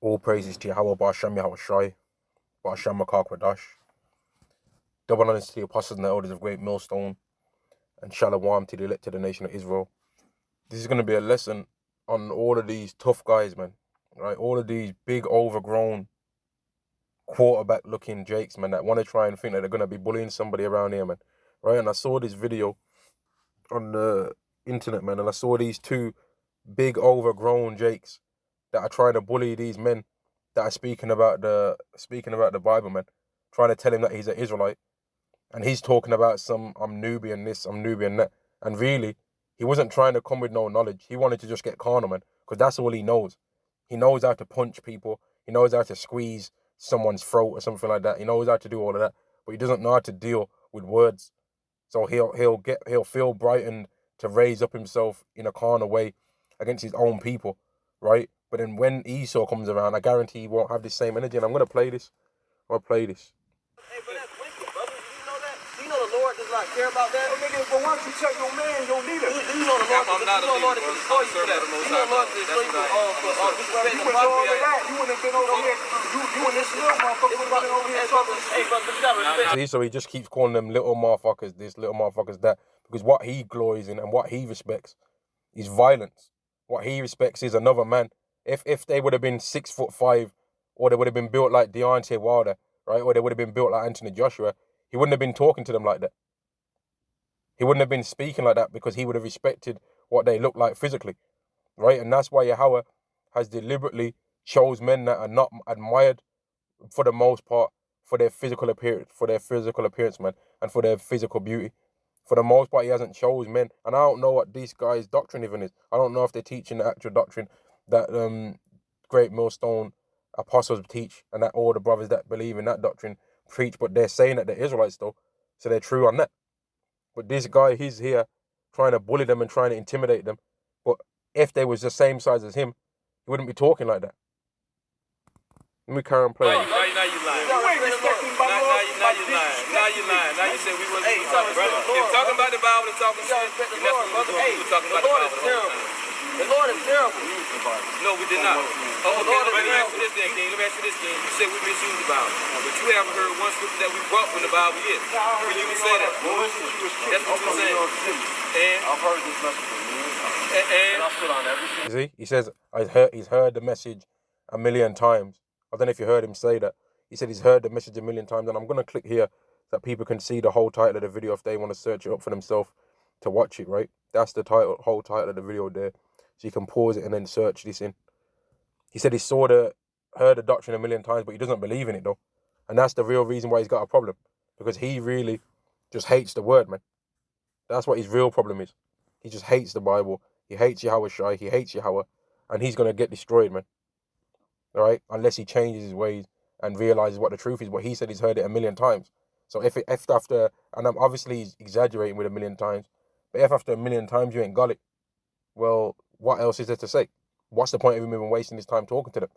All praises to Yahweh, Ba'ashem Yahweh Shai, Ba'ashem Makar Kwadash. Double honors to the apostles and the elders of Great Millstone, and Shalom to the elected nation of Israel. This is going to be a lesson on all of these tough guys, man. Right? All of these big, overgrown, quarterback-looking jakes, man, that want to try and think that they're going to be bullying somebody around here, man. Right? And I saw this video on the internet, man, and I saw these two big, overgrown jakes that are trying to bully these men that are speaking about the Bible, man, trying to tell him that he's an Israelite, and he's talking about I'm Nubian this, I'm Nubian that, and really, he wasn't trying to come with no knowledge. He wanted to just get carnal, man, because that's all he knows. He knows how to punch people. He knows how to squeeze someone's throat or something like that. He knows how to do all of that, but he doesn't know how to deal with words. So he'll feel brightened to raise up himself in a carnal way against his own people, right? But then when Esau comes around, I guarantee he won't have the same energy. And I'm going to play this. Hey, but that's wicked, brother. Do you know that? Do you know the Lord does not care about that? Hey, nigga, but why don't you check your man, your leader? Do you know the Lord can destroy you for that? Do you know the Lord can destroy you for disrespecting the prophet? You wouldn't have been over here. You and this little motherfucker would have been over here talking. Hey, brother, you gotta respect. See, so he just keeps calling them little motherfuckers this, little motherfuckers that, because what he glories in and what he respects is violence. What he respects is another man. If they would have been 6'5", or they would have been built like Deontay Wilder, right, or they would have been built like Anthony Joshua, he wouldn't have been talking to them like that. He wouldn't have been speaking like that because he would have respected what they look like physically, right? And that's why Yahweh has deliberately chose men that are not admired for the most part for their physical appearance, man, and for their physical beauty. For the most part, he hasn't chose men. And I don't know what this guy's doctrine even is. I don't know if they're teaching the actual doctrine that Great Millstone apostles teach and that all the brothers that believe in that doctrine preach, but they're saying that they're Israelites though, so they're true on that. But this guy, he's here trying to bully them and trying to intimidate them. But if they was the same size as him, he wouldn't be talking like that. Let me carry on playing. Now you lying. Now you lying. Now you say we wasn't talking, brother. If talking about the Bible and talking shit, and that's what we were talking about the Bible. The Lord is terrible. No, we did not. Oh, okay, let me ask you this then, King. You said we misused the Bible. But you haven't heard one scripture that we brought from the Bible yet. Can you even say that? That's what you're saying. And I've heard this message. And I stood on everything. You see? He says he's heard the message a million times. I don't know if you heard him say that. He said he's heard the message a million times. And I'm going to click here so that people can see the whole title of the video if they want to search it up for themselves to watch it, right? That's the whole title of the video there. So you can pause it and then search this in. He said he heard the doctrine a million times, but he doesn't believe in it though. And that's the real reason why he's got a problem. Because he really just hates the word, man. That's what his real problem is. He just hates the Bible. He hates Yahweh Shai. He hates Yahweh. And he's going to get destroyed, man. All right? Unless he changes his ways and realizes what the truth is. But he said he's heard it a million times. So if after, and I'm obviously he's exaggerating with a million times, but if after a million times you ain't got it, well, what else is there to say? What's the point of him even wasting his time talking to them?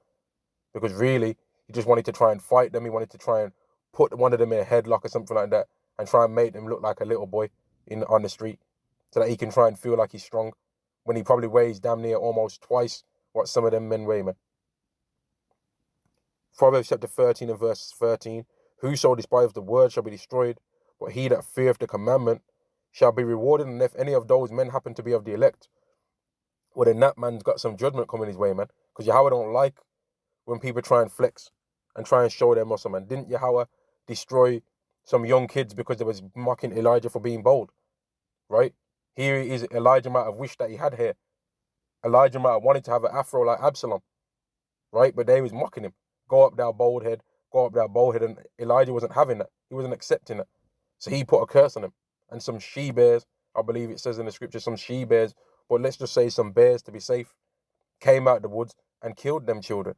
Because really, he just wanted to try and fight them. He wanted to try and put one of them in a headlock or something like that and try and make them look like a little boy on the street so that he can try and feel like he's strong when he probably weighs damn near almost twice what some of them men weigh, man. Proverbs chapter 13 and verse 13. Whoso despiseth the word shall be destroyed, but he that feareth the commandment shall be rewarded. And if any of those men happen to be of the elect, well, then that man's got some judgment coming his way, man. Because Yahweh don't like when people try and flex and try and show their muscle, man. Didn't Yahweh destroy some young kids because they was mocking Elijah for being bold, right? Here is Elijah might have wished that he had hair. Elijah might have wanted to have an afro like Absalom, right? But they was mocking him. Go up thou bald head, and Elijah wasn't having that. He wasn't accepting that. So he put a curse on him. And some she-bears, I believe it says in the scripture, some she-bears, but let's just say some bears to be safe, came out the woods and killed them children,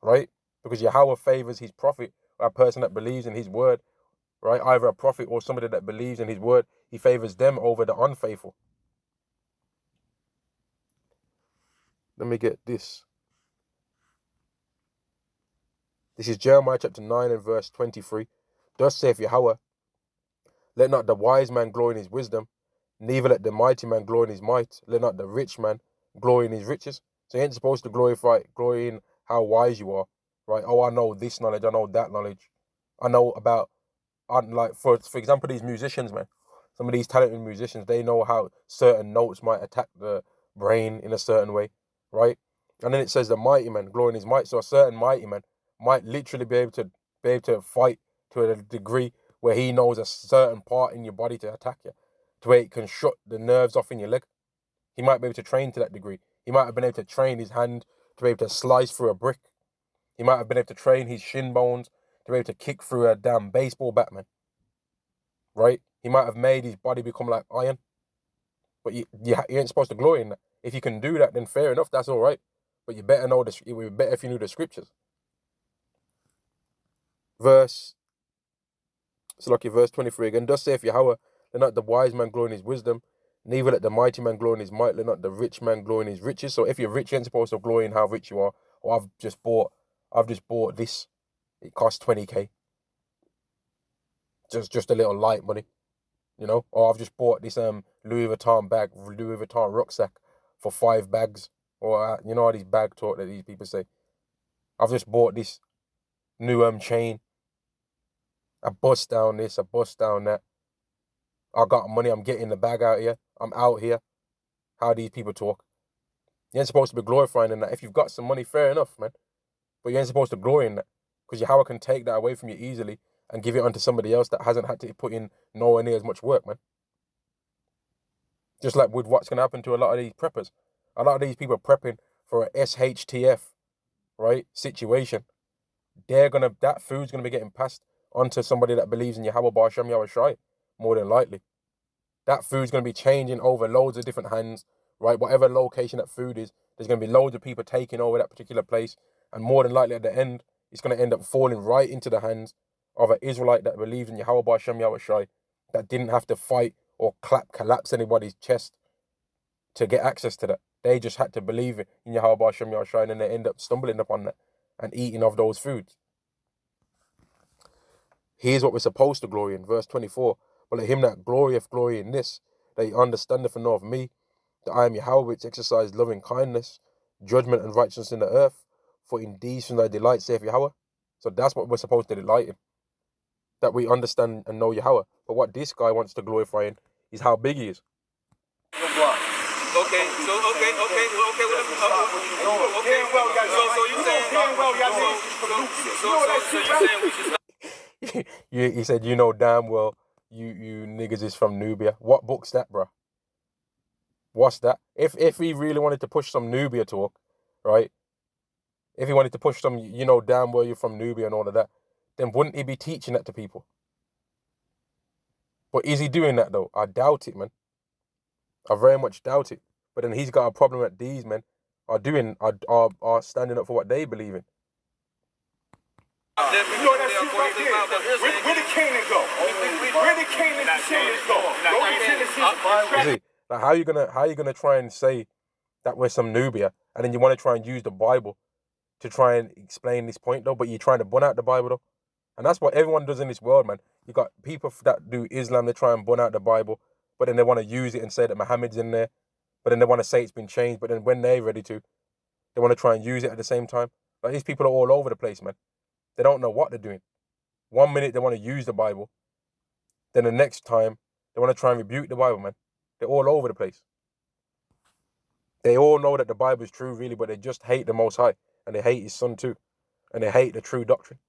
right? Because Yahweh favors his prophet, a person that believes in his word, right? Either a prophet or somebody that believes in his word. He favors them over the unfaithful. Let me get this. This is Jeremiah chapter 9 and verse 23. Thus saith Yahweh, let not the wise man glory in his wisdom, neither let the mighty man glory in his might. Let not the rich man glory in his riches. So he ain't supposed to glory in how wise you are, right? Oh, I know this knowledge, I know that knowledge. I know about, like, for example, these musicians, man. Some of these talented musicians, they know how certain notes might attack the brain in a certain way, right? And then it says the mighty man, glory in his might. So a certain mighty man might literally be able to fight to a degree where he knows a certain part in your body to attack you, to where it can shut the nerves off in your leg. He might be able to train to that degree. He might have been able to train his hand to be able to slice through a brick. He might have been able to train his shin bones to be able to kick through a damn baseball bat, man. Right? He might have made his body become like iron. But you ain't supposed to glory in that. If you can do that, then fair enough, that's all right. But you better know it would be better if you knew the scriptures. Verse 23 again. Thus saith Yahweh, let not the wise man glory in his wisdom, neither let the mighty man glory in his might, let not the rich man glory in his riches. So if you're rich, you ain't supposed to glory in how rich you are. Or I've just bought this. It cost 20k. Just a little light money, you know. Or I've just bought this Louis Vuitton rucksack for 5 bags. Or you know all these bag talk that these people say. I've just bought this new chain. I bust down this, I bust down that. I got money, I'm getting the bag out here. I'm out here. How these people talk. You ain't supposed to be glorifying in that. If you've got some money, fair enough, man. But you ain't supposed to glory in that. Because Yahweh can take that away from you easily and give it onto somebody else that hasn't had to put in nowhere near as much work, man. Just like with what's going to happen to a lot of these preppers. A lot of these people prepping for a SHTF, right, situation. That food's going to be getting passed onto somebody that believes in Yahweh Ba'Shem Yahweh Shai, more than likely. That food's going to be changing over loads of different hands, right? Whatever location that food is, there's going to be loads of people taking over that particular place. And more than likely at the end, it's going to end up falling right into the hands of an Israelite that believes in Yahweh Ba'Shem Yahweh Shai, that didn't have to fight or collapse anybody's chest to get access to that. They just had to believe in Yahweh Ba'Shem Yahweh Shai, and then they end up stumbling upon that and eating of those foods. Here's what we're supposed to glory in, verse 24. But let him that glorieth glory in this, that he understandeth and knoweth me, that I am Yahweh which exercise loving kindness, judgment and righteousness in the earth, for in these things I delight, saith Yahweh. So that's what we're supposed to delight in, that we understand and know Yahweh. But what this guy wants to glorify in is how big he is. Okay, so you saying we should stop? He said, you know damn well you niggas is from Nubia. What book's that, bro? What's that? If he really wanted to push some Nubia talk, right? If he wanted to push some, you know damn well you're from Nubia and all of that, then wouldn't he be teaching that to people? But is he doing that though? I doubt it, man. I very much doubt it. But then he's got a problem that these men are standing up for what they believe in. You know that shit right there. Where did Canaan go? Where did Canaan's descendants go? You see, like how you gonna try and say that we're some Nubia, and then you want to try and use the Bible to try and explain this point though, but you're trying to bun out the Bible though. And that's what everyone does in this world, man. You got people that do Islam, they try and bun out the Bible, but then they want to use it and say that Muhammad's in there, but then they want to say it's been changed, but then when they're ready to, they want to try and use it at the same time. Like these people are all over the place, man. They don't know what they're doing. 1 minute they want to use the Bible, then the next time they want to try and rebuke the Bible, man. They're all over the place. They all know that the Bible is true, really, but they just hate the Most High, and they hate His Son too, and they hate the true doctrine.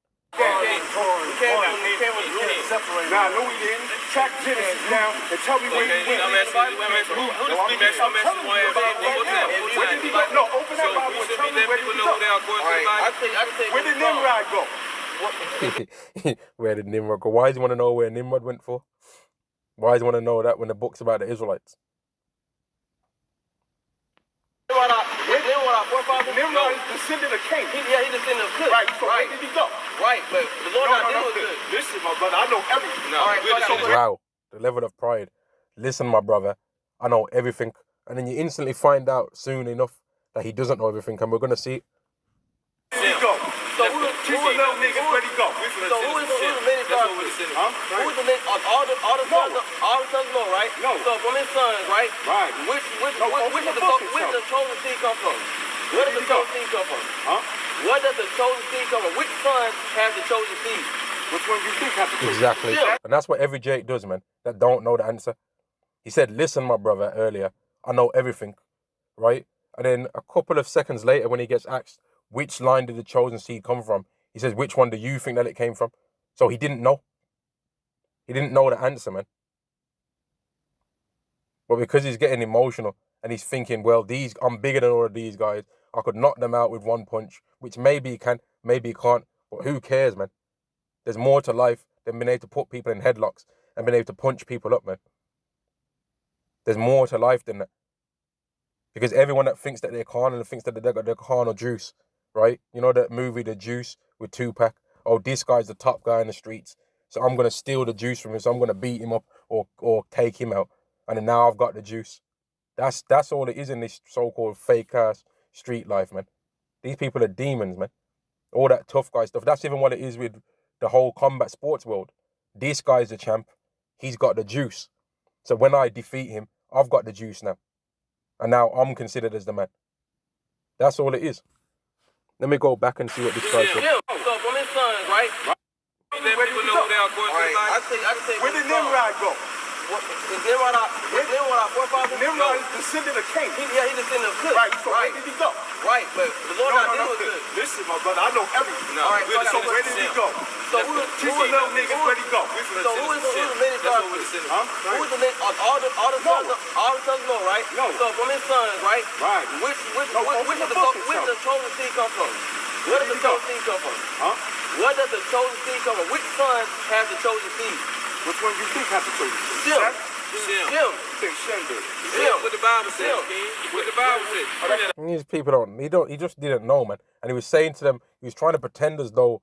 Nah, no, we didn't. Track Genesis now and tell me where you went. I'm asking you, No, open that Bible and tell me where did he go. Where did Nimrod go? Where did Nimrod go? Why does he want to know where Nimrod went for? Why does he want to know that when the book's about the Israelites? Nimrod is descendant of Cain. He descended of Cush. Right, so where did he go? Right, but the Lord not dealing with Cush. Listen, my brother, I know everything. No, Wow, the level of pride. Listen, my brother, I know everything. And then you instantly find out soon enough that he doesn't know everything, and we're going to see it. Where did he go? So who little niggas, where'd he go? So who is the main God? Who is the main? All the sons of Noah, right? No. So from his sons, right? Right. Which does the chosen seed come from? Where does the chosen seed come from? Where does the chosen seed come from? Which son has the chosen seed? Which one do you think has the chosen seed? Exactly. And that's what every Jake does, man, that don't know the answer. He said, listen, my brother, earlier, I know everything, right? And then a couple of seconds later, when he gets asked, which line did the chosen seed come from? He says, which one do you think that it came from? So he didn't know. He didn't know the answer, man. But because he's getting emotional and he's thinking, well, I'm bigger than all of these guys. I could knock them out with one punch, which maybe he can, maybe he can't. But who cares, man? There's more to life than being able to put people in headlocks and being able to punch people up, man. There's more to life than that. Because everyone that thinks that they're carnal and thinks that they got their carnal juice, right? You know that movie, The Juice, with Tupac? Oh, this guy's the top guy in the streets, so I'm going to steal the juice from him, so I'm going to beat him up or take him out. And then now I've got the juice. That's all it is in this so-called fake-ass street life, man. These people are demons, man. All that tough guy stuff. That's even what it is with the whole combat sports world. This guy's the champ. He's got the juice. So when I defeat him, I've got the juice now. And now I'm considered as the man. That's all it is. Let me go back and see what this guy said. Yeah. So from his sons, right? Let people know they are going to the Bible. Where did Nimrod go? Is Nimrod our forefather? Nimrod is descendant of Cain. He descendant of Cush. Right, so where did he go? Right, but the Lord not dealing with Cush. Listen, my brother, I know everything. All right, so where did he go? So who is Teach the little niggas where he go. So who is the lineage of Who is the lineage of all the sons know, right? No. So from his sons, right? Right. Which does the chosen seed come from? Where does the chosen seed come from? Huh? Where does the chosen seed come from? Which son has the chosen seed? Which one do you think has the chosen seed? Shem. What the Bible says, King. What the Bible says. These people he just didn't know, man. And he was saying to them, he was trying to pretend as though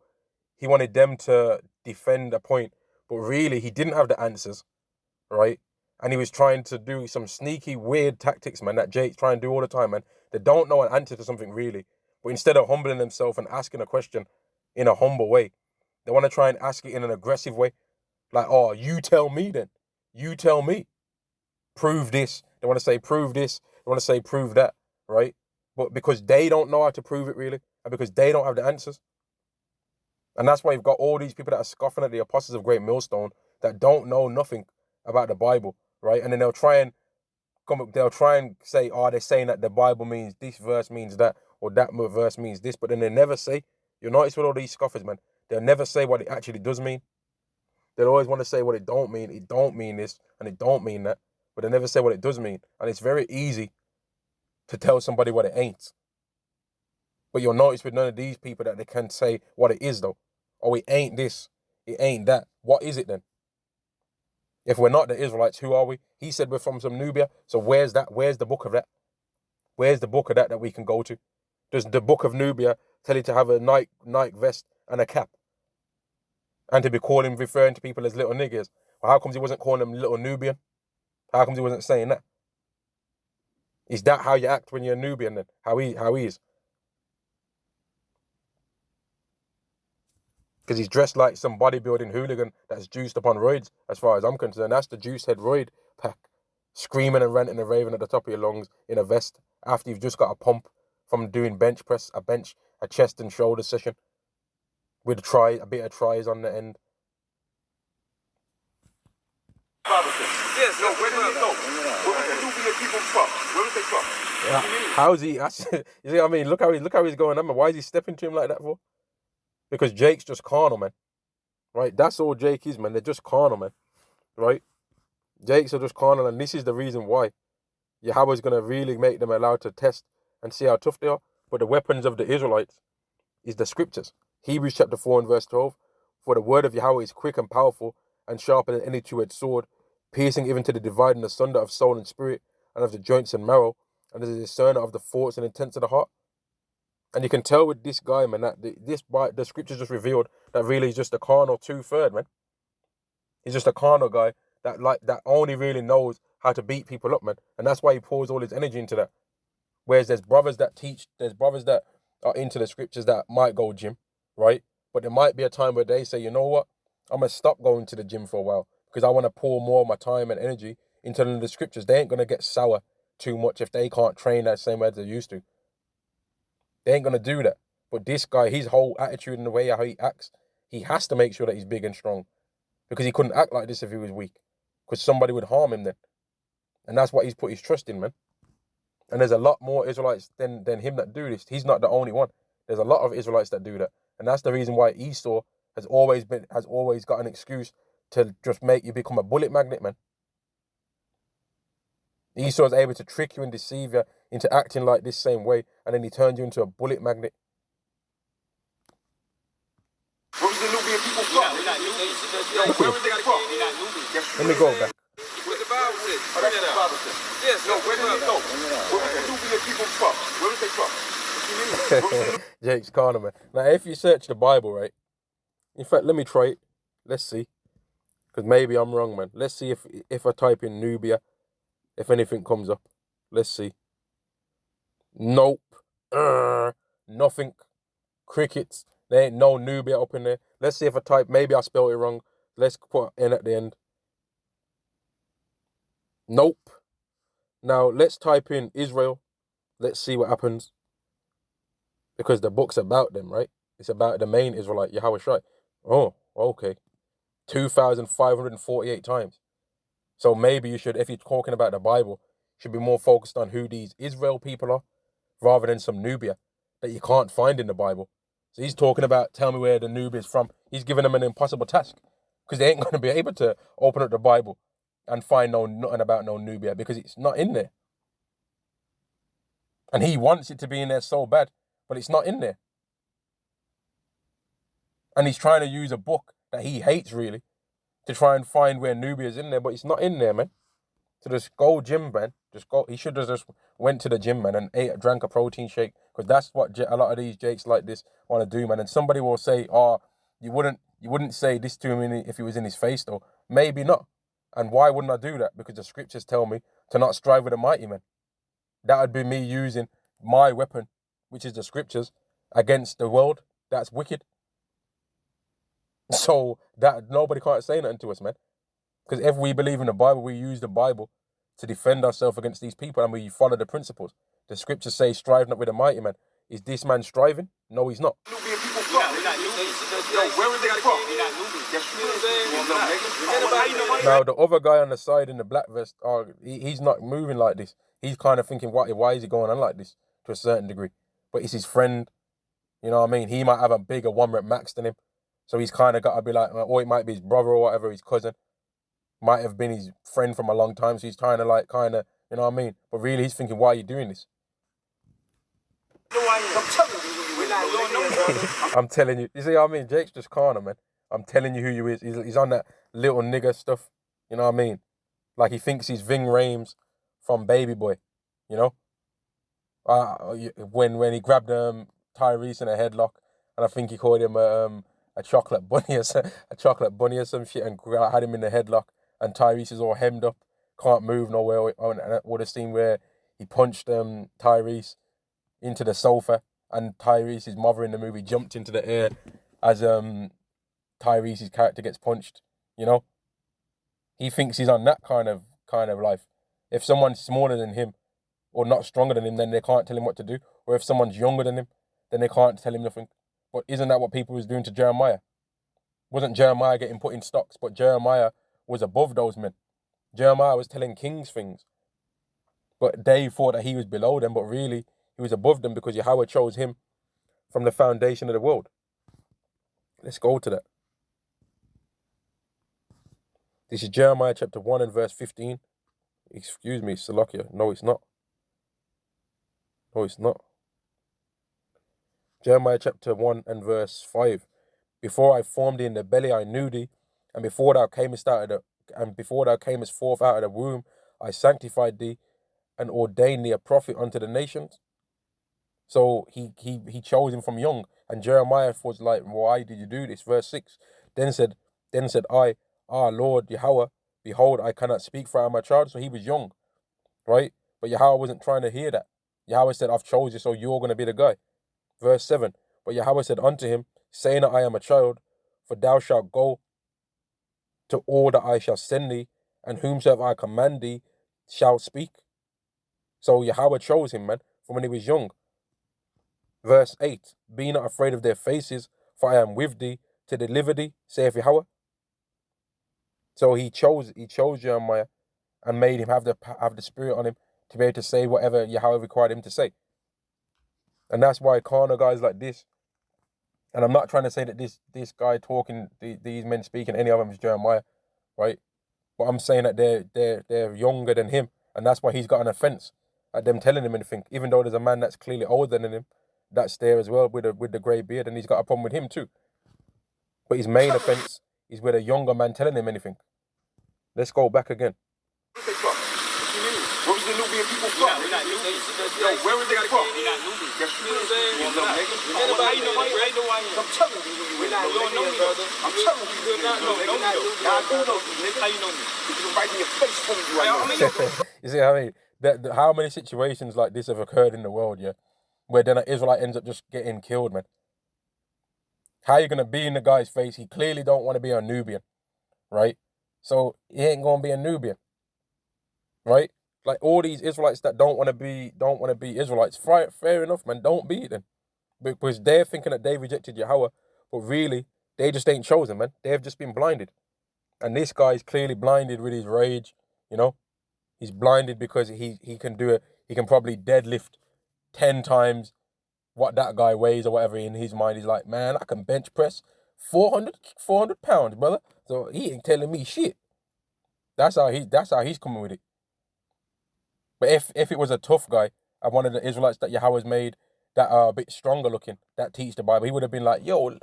he wanted them to defend a point, but really he didn't have the answers, right? And he was trying to do some sneaky, weird tactics, man, that Jake's trying to do all the time, man. They don't know an answer to something, really. But instead of humbling themselves and asking a question in a humble way, they want to try and ask it in an aggressive way. Like, oh, you tell me then. You tell me. Prove this. They want to say, prove this. They want to say, prove that, right? But because they don't know how to prove it, really, and because they don't have the answers. And that's why you've got all these people that are scoffing at the apostles of Great Millstone that don't know nothing about the Bible, right? And then they'll try and say, oh, they're saying that the Bible means this verse means that, or that verse means this, but then they never say, you'll notice with all these scoffers, man, they'll never say what it actually does mean. They'll always want to say what it don't mean this, and it don't mean that, but they never say what it does mean. And it's very easy to tell somebody what it ain't. But you'll notice with none of these people that they can say what it is, though. Oh, it ain't this, it ain't that. What is it then? If we're not the Israelites, who are we? He said we're from some Nubia, so where's that? Where's the book of that? Where's the book of that we can go to? Does the book of Nubia tell you to have a Nike vest and a cap? And to be referring to people as little niggas? Well, how comes he wasn't calling them little Nubian? How comes he wasn't saying that? Is that how you act when you're a Nubian then? How he is? Because he's dressed like some bodybuilding hooligan that's juiced upon roids, as far as I'm concerned. That's the juice head roid pack. Screaming and ranting and raving at the top of your lungs in a vest after you've just got a pump from doing bench press, a chest and shoulder session with a bit of tries on the end. Yes, no, where did he go? Where was the Nubian people from? Where was they from? Yeah. How's he? You see what I mean? Look how he's going on, man. Why is he stepping to him like that for? Because Jake's just carnal, man. Right? That's all Jake is, man. They're just carnal, man. Right? Jakes are just carnal, and this is the reason why Yahweh's going to really make them allowed to test and see how tough they are. But the weapons of the Israelites is the scriptures. Hebrews chapter 4 and verse 12. For the word of Yahweh is quick and powerful and sharper than any two-edged sword, piercing even to the dividing asunder of soul and spirit and of the joints and marrow, and is a discerner of the thoughts and intents of the heart. And you can tell with this guy, man, that the scriptures just revealed that really he's just a carnal 2/3, man. He's just a carnal guy that only really knows how to beat people up, man. And that's why he pours all his energy into that. Whereas there's brothers that are into the scriptures that might go gym, right? But there might be a time where they say, you know what? I'm going to stop going to the gym for a while because I want to pour more of my time and energy into the scriptures. They ain't going to get sour too much if they can't train that same way as they used to. They ain't going to do that. But this guy, his whole attitude and the way how he acts, he has to make sure that he's big and strong. Because he couldn't act like this if he was weak. Because somebody would harm him then. And that's what he's put his trust in, man. And there's a lot more Israelites than him that do this. He's not the only one. There's a lot of Israelites that do that. And that's the reason why Esau has always got an excuse to just make you become a bullet magnet, man. Esau is able to trick you and deceive you into acting like this same way, and then he turns you into a bullet magnet. Where was the Nubian people from? Where was they from? Let me go back. What the Bible says. Oh, that's what the Bible says. Yes. No, where did they go? Where was the Nubian people from? Where was they from? What you mean? Jake's carnal, man. Now, if you search the Bible, right? In fact, let me try it. Let's see. Because maybe I'm wrong, man. Let's see if I type in Nubia, if anything comes up. Let's see. Nope. Nothing. Crickets. There ain't no Nubia up in there. Let's see if I type. Maybe I spelled it wrong. Let's put N at the end. Nope. Now, let's type in Israel. Let's see what happens. Because the book's about them, right? It's about the main Israelite, Yahweh Shai. Oh, okay. 2,548 times. So maybe you should, if you're talking about the Bible, should be more focused on who these Israel people are, rather than some Nubia that you can't find in the Bible. So he's talking about, tell me where the Nubia is from. He's giving them an impossible task, because they ain't going to be able to open up the Bible and find nothing about no Nubia, because it's not in there. And he wants it to be in there so bad, but it's not in there. And he's trying to use a book that he hates, really, to try and find where Nubia is in there, but it's not in there, man. So just go gym, man. Just go. He should have just went to the gym, man, and drank a protein shake, because that's what a lot of these jakes like this want to do, man. And somebody will say, oh, you wouldn't say this to him if he was in his face, though. Maybe not. And why wouldn't I do that? Because the scriptures tell me to not strive with the mighty, man. That would be me using my weapon, which is the scriptures, against the world that's wicked. So that nobody can't say nothing to us, man. Because if we believe in the Bible, we use the Bible to defend ourselves against these people, and we follow the principles. The scriptures say, strive not with the mighty, man. Is this man striving? No, he's not. Nubian people from? Yo, where was they from? Now, the other guy on the side in the black vest, he's not moving like this. He's kind of thinking, why is he going on like this, to a certain degree? But it's his friend. You know what I mean? He might have a bigger 1 rep max than him. So he's kind of got to be like, or it might be his brother or whatever, his cousin. Might have been his friend from a long time. So he's trying to you know what I mean? But really, he's thinking, why are you doing this? I'm telling you. You see what I mean? Jake's just carnal, man. I'm telling you who you is. He's on that little nigger stuff. You know what I mean? Like he thinks he's Ving Rhames from Baby Boy. You know? When he grabbed Tyrese in a headlock, and I think he called him a chocolate bunny or some shit, and had him in the headlock, and Tyrese is all hemmed up, can't move nowhere. Or the scene where he punched Tyrese into the sofa, and Tyrese's mother in the movie jumped into the air as Tyrese's character gets punched. You know, he thinks he's on that kind of life. If someone's smaller than him or not stronger than him, then they can't tell him what to do. Or if someone's younger than him, then they can't tell him nothing. But isn't that what people was doing to Jeremiah? Wasn't Jeremiah getting put in stocks? But Jeremiah was above those men. Jeremiah was telling kings things. But they thought that he was below them, but really he was above them, because Yahweh chose him from the foundation of the world. Let's go to that. This is Jeremiah chapter 1 and verse 15. Excuse me, Salakia. No, it's not. No, it's not. Jeremiah chapter 1 and verse 5. Before I formed thee in the belly, I knew thee, and before thou camest forth out of the womb, I sanctified thee, and ordained thee a prophet unto the nations. So he chose him from young, and Jeremiah was like, why did you do this? Verse 6. Then said I, Lord Yahweh, behold, I cannot speak, for I am a child. So he was young, right? But Yahweh wasn't trying to hear that. Yahweh said, I've chosen you, so you're going to be the guy. Verse 7. But Yahweh said unto him, say not I am a child, for thou shalt go to all that I shall send thee, and whomsoever I command thee shalt speak. So Yahweh chose him, man, from when he was young. Verse 8, be not afraid of their faces, for I am with thee to deliver thee, saith Yahweh. So he chose Jeremiah and made him have the spirit on him to be able to say whatever Yahweh required him to say. And that's why carnal guys like this, and I'm not trying to say that this guy talking, these men speaking, any of them is Jeremiah, right? But I'm saying that they're younger than him, and that's why he's got an offense at them telling him anything, even though there's a man that's clearly older than him that's there as well with the grey beard, and he's got a problem with him too. But his main offense is with a younger man telling him anything. Let's go back again. Where was the Nubian people from? Yo, where were they from? We're not Nubians. Yes, you know, nigga. How you know I am? I'm telling you who you are. You don't know me, brother. I'm telling you who you are. I do know you, nigga. How you know me? Because I'm right in your face telling you I know. You see what I mean? How many situations like this have occurred in the world, yeah? Where then an Israelite ends up just getting killed, man. How you gonna be in the guy's face? He clearly don't want to be a Nubian, right? So he ain't gonna be a Nubian, right? Like all these Israelites that don't want to be Israelites. Fair enough, man. Don't be them, because they're thinking that they rejected Yahweh, but really they just ain't chosen, man. They've just been blinded, and this guy's clearly blinded with his rage. You know, he's blinded because he can do it. He can probably deadlift 10 times what that guy weighs or whatever. In his mind, he's like, man, I can bench press 400 pounds, brother. So he ain't telling me shit. That's how he's coming with it. But if it was a tough guy and one of the Israelites that Yahweh's made that are a bit stronger looking, that teach the Bible, he would have been like, yo,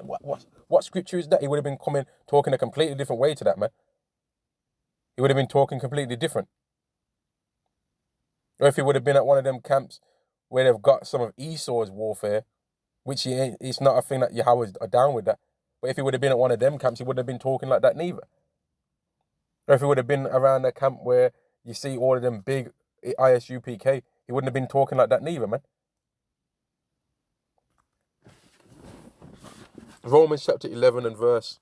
what scripture is that? He would have been talking a completely different way to that, man. He would have been talking completely different. Or if he would have been at one of them camps where they've got some of Esau's warfare, which it's not a thing that Yahweh's down with that. But if he would have been at one of them camps, he wouldn't have been talking like that neither. Or if he would have been around a camp where you see all of them big ISUPK, he wouldn't have been talking like that neither, man. Romans chapter 11 and verse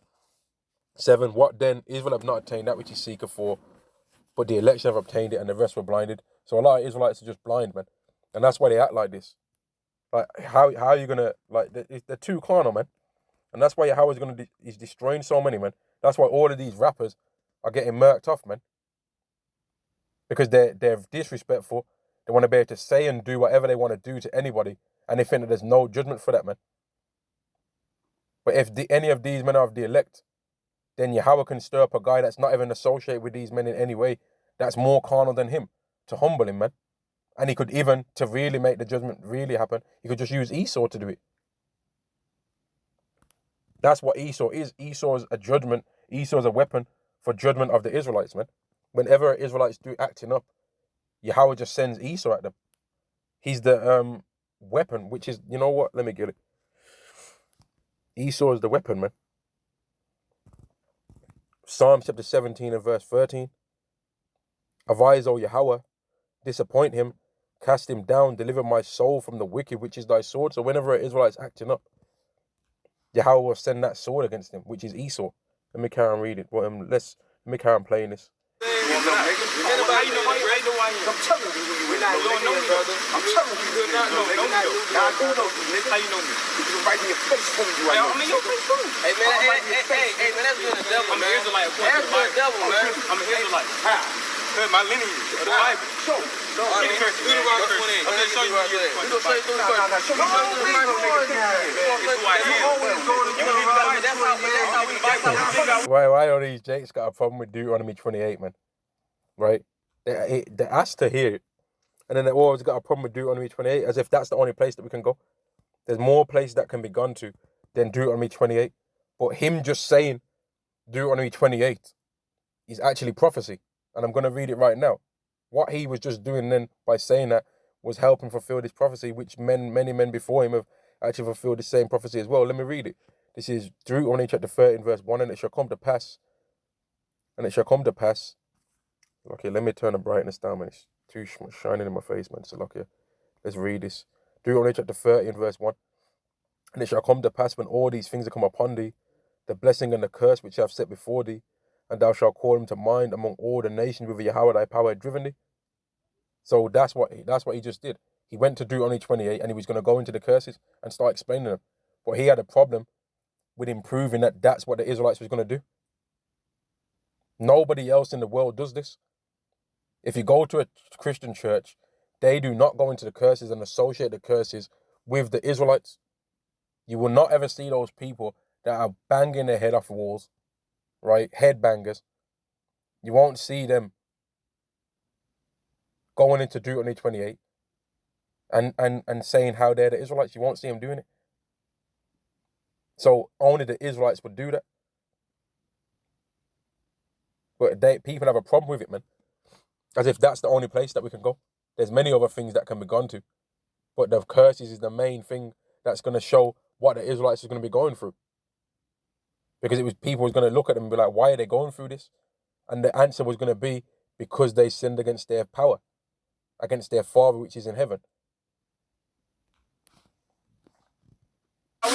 7. What then? Israel have not attained that which he seeketh for, but the election have obtained it, and the rest were blinded. So a lot of Israelites are just blind, man. And that's why they act like this. Like, how are you going to, like, they're too carnal, man. And that's why Yahweh's he's destroying so many, man. That's why all of these rappers are getting murked off, man. Because they're disrespectful. They want to be able to say and do whatever they want to do to anybody, and they think that there's no judgment for that, man. But if any of these men are of the elect, then Yahweh can stir up a guy that's not even associated with these men in any way, that's more carnal than him, to humble him, man. And he could even, to really make the judgment really happen, he could just use Esau to do it. That's what Esau is. Esau's a judgment. Esau's a weapon for judgment of the Israelites, man. Whenever Israelites do acting up, Yahweh just sends Esau at them. He's the weapon, which is, you know what? Let me get it. Esau is the weapon, man. Psalm chapter 17 and verse 13. Arise, O Yahweh, disappoint him, cast him down, deliver my soul from the wicked, which is thy sword. So whenever an Israelite's acting up, Yahweh will send that sword against him, which is Esau. Let me carry on reading. Let me carry on playing this. I'm telling you who you are. You don't know me, brother. I'm telling you who you are. I do know you, nigga. How you know me? Because I'm right in your face telling you I know. I'm in your face too. Hey, man, that's been the devil, man. I'm an Israelite. That's been the devil, man. I'm an Israelite. How? Because my lineage of the Bible. Show. I'm going to show you why all these Jakes got a problem with Deuteronomy 28, man? Right? They asked to hear it, and then they always got a problem with Deuteronomy 28, as if that's the only place that we can go. There's more places that can be gone to than Deuteronomy 28. But him just saying Deuteronomy 28 is actually prophecy. And I'm going to read it right now. What he was just doing then by saying that was helping fulfill this prophecy, which many men before him have actually fulfilled the same prophecy as well. Let me read it. This is Deuteronomy chapter 13, verse 1. And it shall come to pass. Okay, let me turn the brightness down, man. It's too shining in my face, man. So, okay, let's read this. Deuteronomy chapter 13, verse 1. And it shall come to pass when all these things are come upon thee, the blessing and the curse which I have set before thee, and thou shalt call them to mind among all the nations whither Yahweh thy power had driven thee. So that's what he just did. He went to Deuteronomy 28 and he was going to go into the curses and start explaining them. But he had a problem with him proving that that's what the Israelites was going to do. Nobody else in the world does this. If you go to a Christian church, they do not go into the curses and associate the curses with the Israelites. You will not ever see those people that are banging their head off walls, right? Headbangers. You won't see them going into Deuteronomy 28 and saying how they're the Israelites. You won't see them doing it. So only the Israelites would do that. But people have a problem with it, man. As if that's the only place that we can go. There's many other things that can be gone to. But the curses is the main thing that's going to show what the Israelites are going to be going through. Because people was going to look at them and be like, why are they going through this? And the answer was going to be, because they sinned against their power, against their Father which is in heaven. Why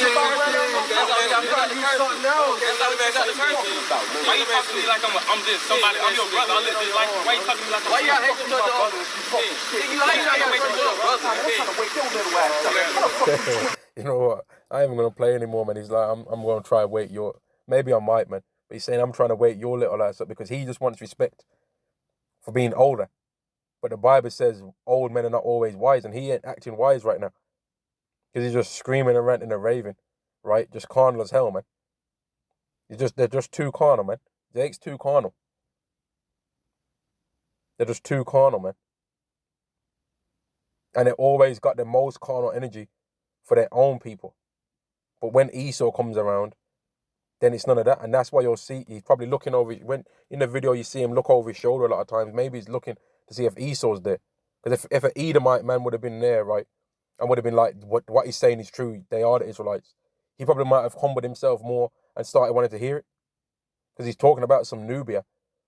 you talking to me like I'm just somebody? I'm your brother. I'm just like, why you talking to me like I'm your brother? You know what? I ain't even gonna play anymore, man. He's like, I'm gonna try and wait your. Maybe I might, man. But he's saying I'm trying to wait your little ass up because he just wants respect for being older. But the Bible says old men are not always wise, and he ain't acting wise right now. Because he's just screaming and ranting and raving, right? Just carnal as hell, man. They're just too carnal, man. Jake's too carnal. They're just too carnal, man. And they always got the most carnal energy for their own people. But when Esau comes around, then it's none of that. And that's why you'll see, he's probably looking over, when in the video you see him look over his shoulder a lot of times. Maybe he's looking to see if Esau's there. Because if an Edomite man would have been there, right, and would have been like, what he's saying is true, they are the Israelites, he probably might have humbled himself more and started wanting to hear it. Because he's talking about some Nubia.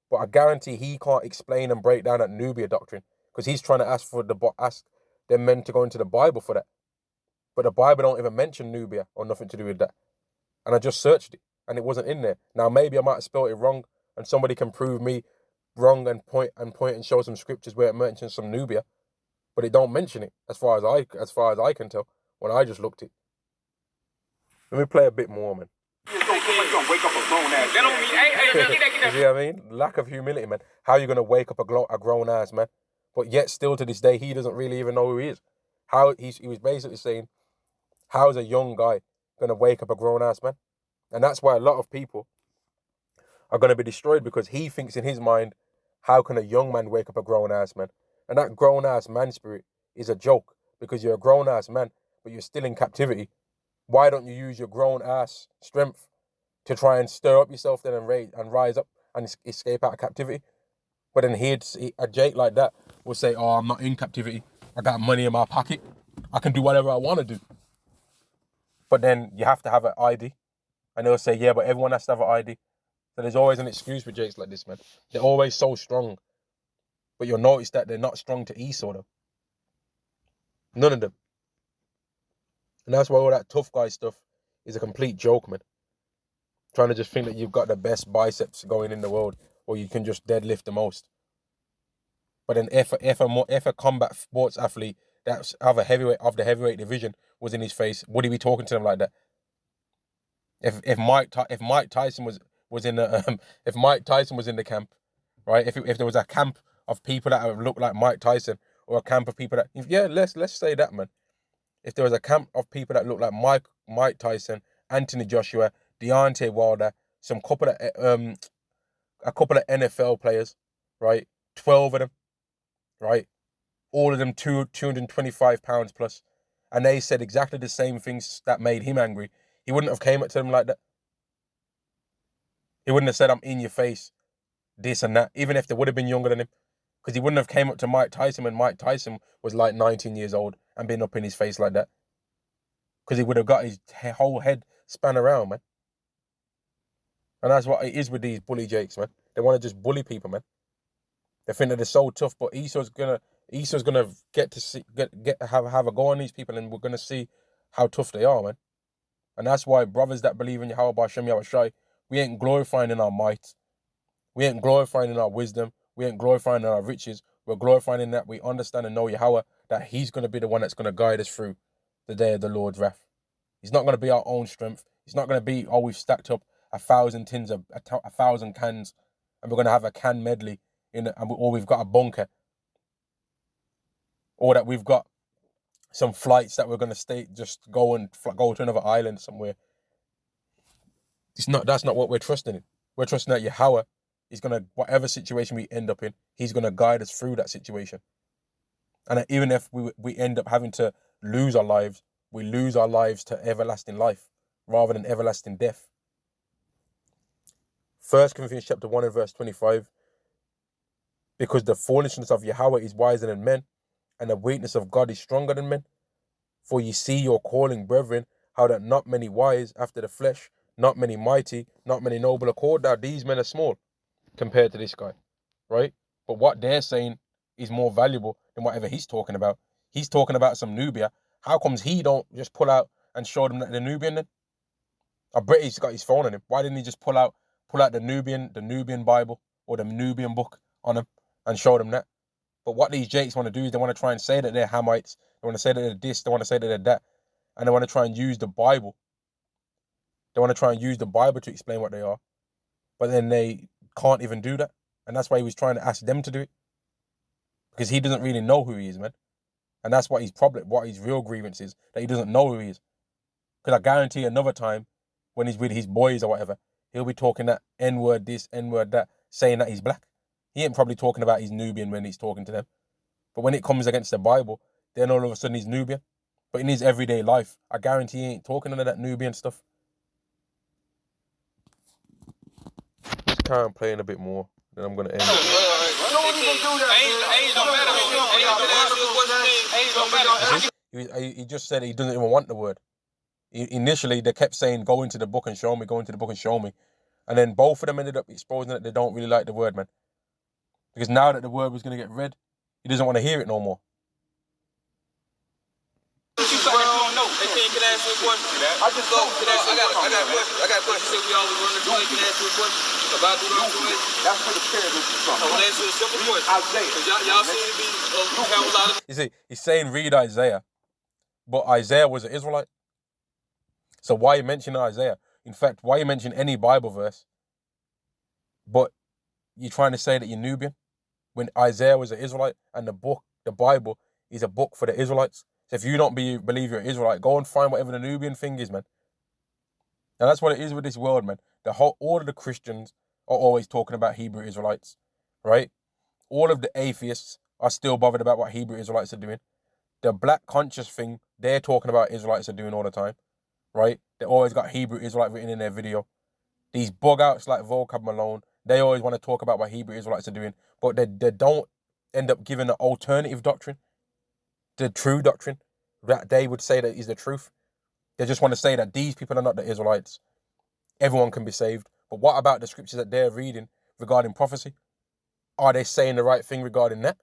But I guarantee he can't explain and break down that Nubia doctrine. Because he's trying to ask them men to go into the Bible for that. But the Bible don't even mention Nubia or nothing to do with that. And I just searched it and it wasn't in there. Now maybe I might have spelled it wrong and somebody can prove me wrong and point and show some scriptures where it mentions some Nubia. But it don't mention it as far as I can tell when I just looked it. Let me play a bit more, man. You see what I mean? Lack of humility, man. How are you gonna wake up a grown ass man? But yet still to this day he doesn't really even know who he is. He was basically saying, how is a young guy gonna wake up a grown ass man? And that's why a lot of people are gonna be destroyed, because he thinks in his mind, how can a young man wake up a grown ass man? And that grown ass man spirit is a joke, because you're a grown ass man, but you're still in captivity. Why don't you use your grown ass strength to try and stir up yourself then and rise up and escape out of captivity? But then a Jake like that will say, oh, I'm not in captivity. I got money in my pocket. I can do whatever I want to do. But then you have to have an ID. And they'll say, yeah, but everyone has to have an ID. So there's always an excuse for Jakes like this, man. They're always so strong. But you'll notice that they're not strong to Esau, though. None of them. And that's why all that tough guy stuff is a complete joke, man. Trying to just think that you've got the best biceps going in the world, or you can just deadlift the most. But then if a combat sports athlete that's of the heavyweight division was in his face, would he be talking to them like that? If Mike Tyson was in the if Mike Tyson was in the camp, right? If there was a camp of people that looked like Mike Tyson, or a camp of people that, let's say that, man. If there was a camp of people that looked like Mike Tyson, Anthony Joshua, Deontay Wilder, a couple of NFL players, right? 12 of them, right? All of them 225 pounds plus. And they said exactly the same things that made him angry. He wouldn't have came up to them like that. He wouldn't have said, I'm in your face, this and that, even if they would have been younger than him. Because he wouldn't have came up to Mike Tyson when Mike Tyson was like 19 years old and been up in his face like that. Because he would have got his whole head span around, man. And that's what it is with these bully Jakes, man. They want to just bully people, man. They think that they're so tough, but Esau's gonna get to see have a go on these people, and we're gonna see how tough they are, man. And that's why brothers that believe in Yahweh B'Shem Yahushai, we ain't glorifying in our might. We ain't glorifying in our wisdom. We ain't glorifying in our riches. We're glorifying in that we understand and know Yahweh, that he's going to be the one that's going to guide us through the day of the Lord's wrath. He's not going to be our own strength. It's not going to be, oh, we've stacked up 1,000 tins of 1,000 cans, and we're going to have a can medley or we've got a bunker, or that we've got some flights that we're going to go to another island somewhere. That's not what we're trusting in. We're trusting that Yahweh is going to, whatever situation we end up in, he's going to guide us through that situation. And that even if we end up having to lose our lives, we lose our lives to everlasting life rather than everlasting death. 1 Corinthians chapter 1 and verse 25. Because the foolishness of Yahweh is wiser than men, and the weakness of God is stronger than men. For ye see your calling, brethren, how that not many wise after the flesh, not many mighty, not many noble are called. Now these men are small compared to this guy, right? But what they're saying is more valuable than whatever he's talking about. He's talking about some Nubia. How comes he don't just pull out and show them that the Nubian then? I bet he's got his phone on him. Why didn't he just pull out the Nubian Bible or the Nubian book on him and show them that? But what these Jakes want to do is they want to try and say that they're Hamites. They want to say that they're this. They want to say that they're that. And they want to try and use the Bible. They want to try and use the Bible to explain what they are. But then they can't even do that. And that's why he was trying to ask them to do it. Because he doesn't really know who he is, man. And that's what his problem, what his real grievance is, that he doesn't know who he is. Because I guarantee another time, when he's with his boys or whatever, he'll be talking that N-word this, N-word that, saying that he's black. He ain't probably talking about he's Nubian when he's talking to them. But when it comes against the Bible, then all of a sudden he's Nubian. But in his everyday life, I guarantee he ain't talking none of that Nubian stuff. Just carry on playing a bit more, then I'm going to end it. Don't even do that. He just said he doesn't even want the word. Initially, they kept saying, go into the book and show me, go into the book and show me. And then both of them ended up exposing that they don't really like the word, man. Because now that the word was going to get read, he doesn't want to hear it no more. Can I ask you a question? I got a question. We always run the play. Can I ask you a question about Deuteronomy? That's where the parable is from. I want to ask you a simple question. Y'all seem to be have a lot of. You see, he's saying read Isaiah, but Isaiah was an Israelite. So why you mention Isaiah? In fact, why you mention any Bible verse, but you're trying to say that you're Nubian, when Isaiah was an Israelite and the Bible, is a book for the Israelites. So if you don't believe you're an Israelite, go and find whatever the Nubian thing is, man. And that's what it is with this world, man. All of the Christians are always talking about Hebrew Israelites, right? All of the atheists are still bothered about what Hebrew Israelites are doing. The black conscious thing, they're talking about Israelites are doing all the time, right? They always got Hebrew Israelite written in their video. These bug outs like Vocab Malone, they always want to talk about what Hebrew Israelites are doing, but they don't end up giving an alternative doctrine, the true doctrine that they would say that is the truth. They just want to say that these people are not the Israelites. Everyone can be saved. But what about the scriptures that they're reading regarding prophecy? Are they saying the right thing regarding that?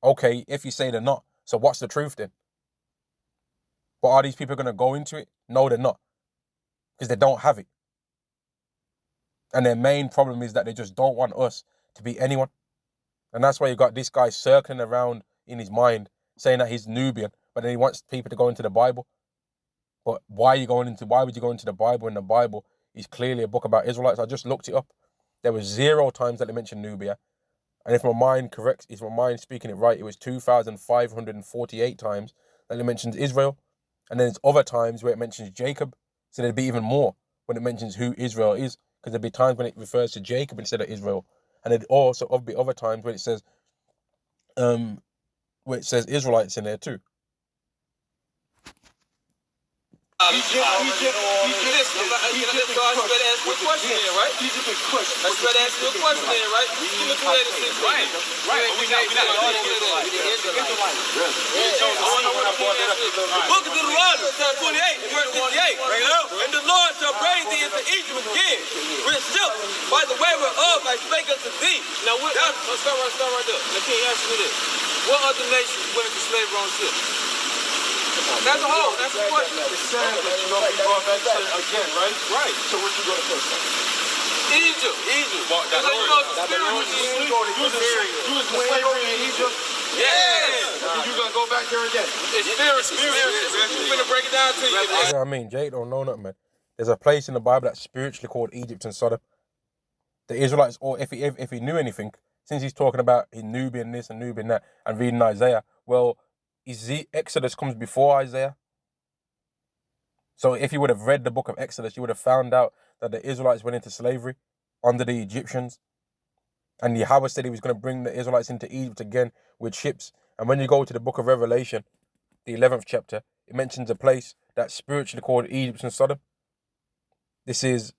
Okay, if you say they're not, so what's the truth then? But are these people going to go into it? No, they're not. Because they don't have it. And their main problem is that they just don't want us to be anyone. And that's why you got this guy circling around in his mind, saying that he's Nubian, but then he wants people to go into the Bible. But why would you go into the Bible when the Bible is clearly a book about Israelites? I just looked it up. There was 0 times that they mentioned Nubia. And if my mind speaking it right, it was 2,548 times that it mentions Israel. And then there's other times where it mentions Jacob. So there'd be even more when it mentions who Israel is. Because there'd be times when it refers to Jacob instead of Israel. And there'd also be other times where it says Israelites in there too. I should ask you a question then, right? I should ask you a question then, right? Right. Book of Deuteronomy, chapter 28, verse 58. And the Lord shall bring thee into Egypt again, with ships, by the way whereof I spake unto thee. Now, let's start right there. Now, can you answer me this? What other nations went into slavery on ships? That's a whole. That's a question. It says that you're going to be brought back again, right? Right. So what you going to first? Egypt. It's like, you know, it's spiritual. You was in slavery in Egypt? Yeah. You gonna go back there again? It's spiritual. I'm gonna break it down to you. Yeah, I mean, Jake don't know nothing, man. There's a place in the Bible that's spiritually called Egypt and Sodom. The Israelites, or if he knew anything, since he's talking about Nubian this and Nubian that, and reading Isaiah, well, Exodus comes before Isaiah. So if you would have read the book of Exodus, you would have found out that the Israelites went into slavery under the Egyptians. And Yahweh said he was going to bring the Israelites into Egypt again with ships. And when you go to the book of Revelation, the 11th chapter, it mentions a place that's spiritually called Egypt and Sodom. This is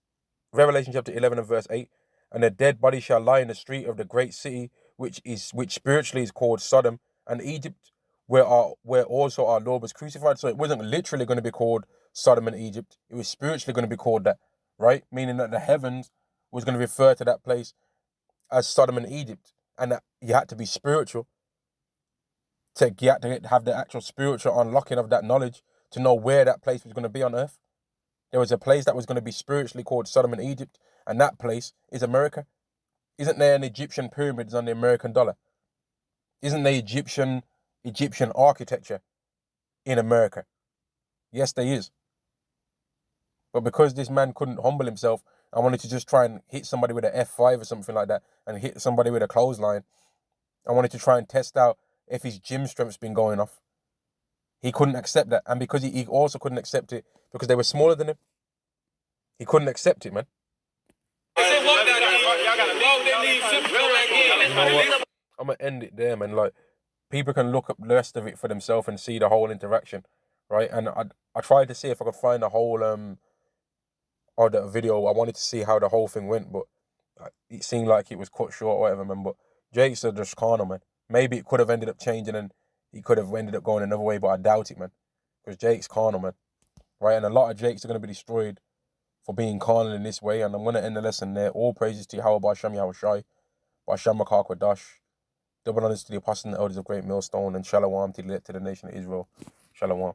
Revelation chapter 11 and verse 8. And the dead body shall lie in the street of the great city, which spiritually is called Sodom and Egypt, where also our Lord was crucified. So it wasn't literally going to be called Sodom and Egypt. It was spiritually going to be called that, right? Meaning that the heavens was going to refer to that place as Sodom and Egypt, and that you had to be spiritual to have the actual spiritual unlocking of that knowledge to know where that place was going to be on earth. There was a place that was going to be spiritually called Sodom and Egypt, and that place is America. Isn't there an Egyptian pyramids on the American dollar? Isn't there Egyptian architecture in America? Yes, there is. But because this man couldn't humble himself and wanted to just try and hit somebody with an F5 or something like that, and hit somebody with a clothesline, I wanted to try and test out if his gym strength's been going off. He couldn't accept that. And because he also couldn't accept it because they were smaller than him. He couldn't accept it, man. I'm going to end it there, man. Like, people can look up the rest of it for themselves and see the whole interaction, right? And I tried to see if I could find the whole or the video. I wanted to see how the whole thing went, but it seemed like it was cut short or whatever, man. But Jake's just carnal, man. Maybe it could have ended up changing and he could have ended up going another way, but I doubt it, man. Because Jake's carnal, man. Right? And a lot of Jakes are going to be destroyed for being carnal in this way. And I'm going to end the lesson there. All praises to Yahweh B'Hashem Yahweh Shai, B'Hashem Makar Kodash. Double honors to the apostles and elders of Great Millstone, and Shalom to the nation of Israel. Shalom.